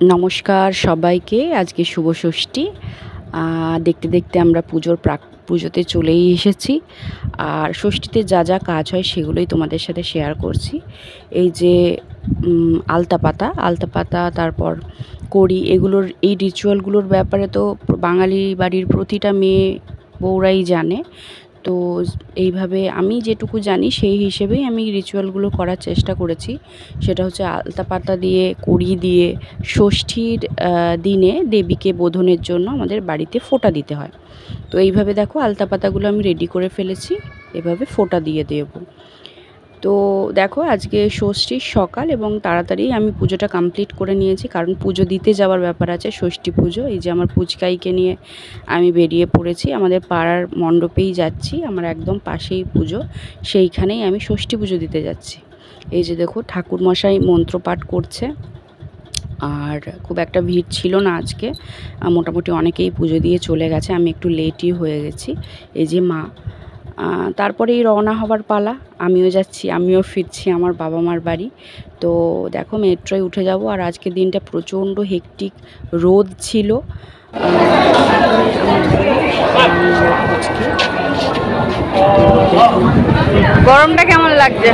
নমস্কার সবাইকে। আজকে শুভ ষষ্ঠী। দেখতে দেখতে আমরা পুজোতে চলেই এসেছি। আর ষষ্ঠীতে যা যা কাজ হয় সেগুলোই তোমাদের সাথে শেয়ার করছি। এই যে আলতা পাতা, তারপর কড়ি, এই রিচুয়ালগুলোর ব্যাপারে তো বাঙালি বাড়ির প্রতিটা মেয়ে বউরাই জানে। তো এইভাবে আমি যেটুকু জানি সেই হিসেবেই আমি রিচুয়ালগুলো করার চেষ্টা করেছি। সেটা হচ্ছে আলতা পাতা দিয়ে, কড়ি দিয়ে ষষ্ঠীর দিনে দেবীকে বোধনের জন্য আমাদের বাড়িতে ফোঁটা দিতে হয়। তো এইভাবে দেখো আলতা পাতাগুলো আমি রেডি করে ফেলেছি, এভাবে ফোঁটা দিয়ে দেব। তো দেখো আজকে ষষ্ঠীর সকাল এবং তাড়াতাড়ি আমি পুজোটা কমপ্লিট করে নিয়েছি, কারণ পুজো দিতে যাওয়ার ব্যাপার আছে, ষষ্ঠী পুজো। এই যে আমার পুচকাইকে নিয়ে আমি বেরিয়ে পড়েছি, আমাদের পাড়ার মণ্ডপেই যাচ্ছি, আমার একদম পাশেই পুজো, সেইখানেই আমি ষষ্ঠী পুজো দিতে যাচ্ছি। এই যে দেখো ঠাকুরমশাই মন্ত্রপাঠ করছে, আর খুব একটা ভিড় ছিল না আজকে, মোটামুটি অনেকেই পুজো দিয়ে চলে গেছে, আমি একটু লেটই হয়ে গেছি। এই যে মা, তারপরেই রওনা হবার পালা। আমিও যাচ্ছি, আমিও ফিরছি আমার বাবা মার বাড়ি। তো দেখো মেট্রোয় উঠে যাব। আর আজকের দিনটা প্রচণ্ড হেকটিক, রোদ ছিল। গরমটা কেমন লাগছে?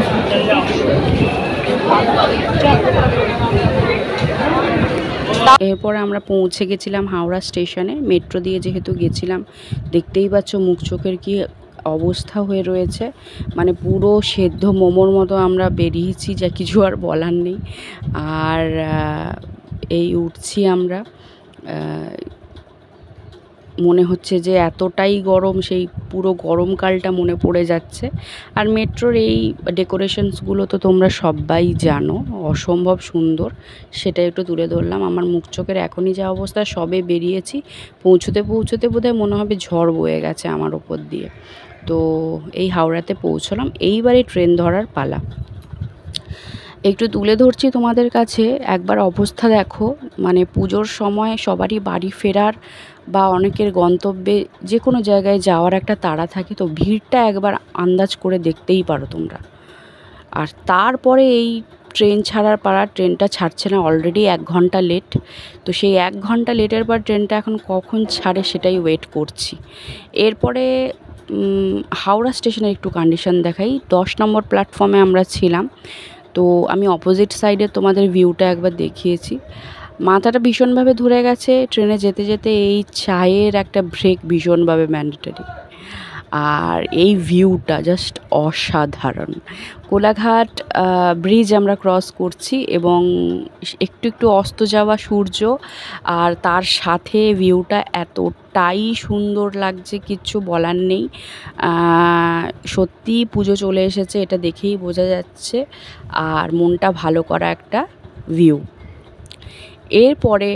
এরপর আমরা পৌঁছে গেছিলাম হাওড়া স্টেশনে। মেট্রো দিয়ে যেহেতু গেছিলাম, দেখতেই পাচ্ছ মুখ চোখের কি অবস্থা হয়ে রয়েছে, মানে পুরো সেদ্ধ মোমোর মতো আমরা বেরিয়েছি, যা কিছু আর বলার নেই। আর এই উঠছি আমরা, মনে হচ্ছে যে এতটাই গরম, সেই পুরো গরমকালটা মনে পড়ে যাচ্ছে। আর মেট্রোর এই ডেকোরেশনসগুলো তো তোমরা সবাই জানো, অসম্ভব সুন্দর, সেটা একটু তুলে ধরলাম। আমার মুখ চোখের এখনই যা অবস্থা, সবে বেরিয়েছি, পৌঁছতে বোধহয় মনে হবে ঝড় বয়ে গেছে আমার ওপর দিয়ে। তো এই হাওড়াতে পৌঁছলাম, এইবারে ট্রেন ধরার পালা। একটু তুলে ধরছি তোমাদের কাছে, একবার অবস্থা দেখো, মানে পুজোর সময় সবারই বাড়ি ফেরার বা অনেকের গন্তব্যে যে কোনো জায়গায় যাওয়ার একটা তাড়া থাকে, তো ভিড়টা একবার আন্দাজ করে দেখতেই পারো তোমরা। আর তারপরে এই ট্রেন ছাড়ার পালা, ট্রেনটা ছাড়ছে না, অলরেডি 1 ঘন্টা লেট। তো সেই 1 ঘন্টা লেটের পর ট্রেনটা এখন কখন ছাড়ে সেটাই ওয়েট করছি। এরপরে হাওড়া স্টেশনের একটু কন্ডিশন দেখাই। 10 নম্বর প্ল্যাটফর্মে আমরা ছিলাম। তো আমি অপোজিট সাইডে তোমাদের ভিউটা একবার দেখিয়েছি। মাথাটা ভীষণভাবে ধরে গেছে, ট্রেনে যেতে যেতে এই চায়ের একটা ব্রেক ভীষণভাবে ম্যান্ডেটরি। আর এই ভিউটা জাস্ট অসাধারণ। কোলাঘাট ব্রিজ আমরা ক্রস করছি এবং একটু একটু অস্ত যাওয়া সূর্য, আর তার সাথে ভিউটা এতটাই সুন্দর লাগছে, কিচ্ছু বলার নেই। সত্যিই পুজো চলে এসেছে, এটা দেখেই বোঝা যাচ্ছে। আর মনটা ভালো করা একটা ভিউ। এরপরে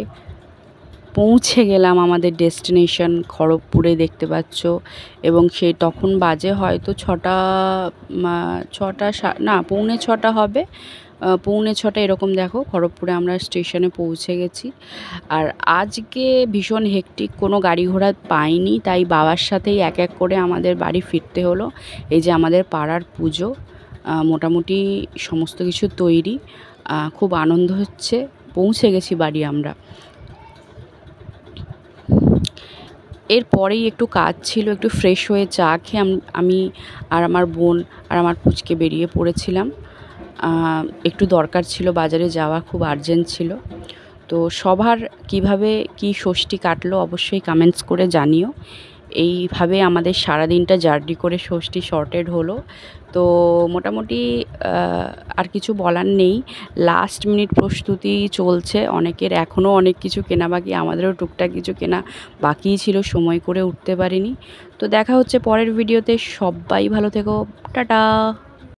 পৌঁছে গেলাম আমাদের ডেস্টিনেশন খড়গপুরে, দেখতে পাচ্ছ। এবং সেই তখন বাজে হয়তো 6টা না, 6:45 হবে, 6:45 এরকম। দেখো খড়গপুরে আমরা স্টেশনে পৌঁছে গেছি। আর আজকে ভীষণ হেকটিক, কোনো গাড়ি ঘোড়া পাইনি, তাই বাবার সাথেই এক এক করে আমাদের বাড়ি ফিরতে হলো। এই যে আমাদের পাড়ার পুজো, মোটামুটি সমস্ত কিছু তৈরি, খুব আনন্দ হচ্ছে। পৌঁছে গেছি বাড়ি আমরা। এরপরেই একটু কাজ ছিল, একটু ফ্রেশ হয়ে চা খেয়ে আমি আর আমার বোন আর আমার পুচকে বেরিয়ে পড়েছিলাম। একটু দরকার ছিল, বাজারে যাওয়া খুব আর্জেন্ট ছিল। তো সবার কিভাবে কি ষষ্ঠী কাটলো অবশ্যই কমেন্টস করে জানিও। এইভাবে আমাদের সারাদিনটা জার্নি করে ষষ্ঠী শর্টেড হলো। তো মোটামুটি আর কিছু বলার নেই। লাস্ট মিনিট প্রস্তুতি চলছে অনেকের, এখনও অনেক কিছু কেনা বাকি, আমাদেরও টুকটাক কিছু কেনা বাকিই ছিল, সময় করে উঠতে পারিনি। তো দেখা হচ্ছে পরের ভিডিওতে, সবাই ভালো থেকো, টাটা।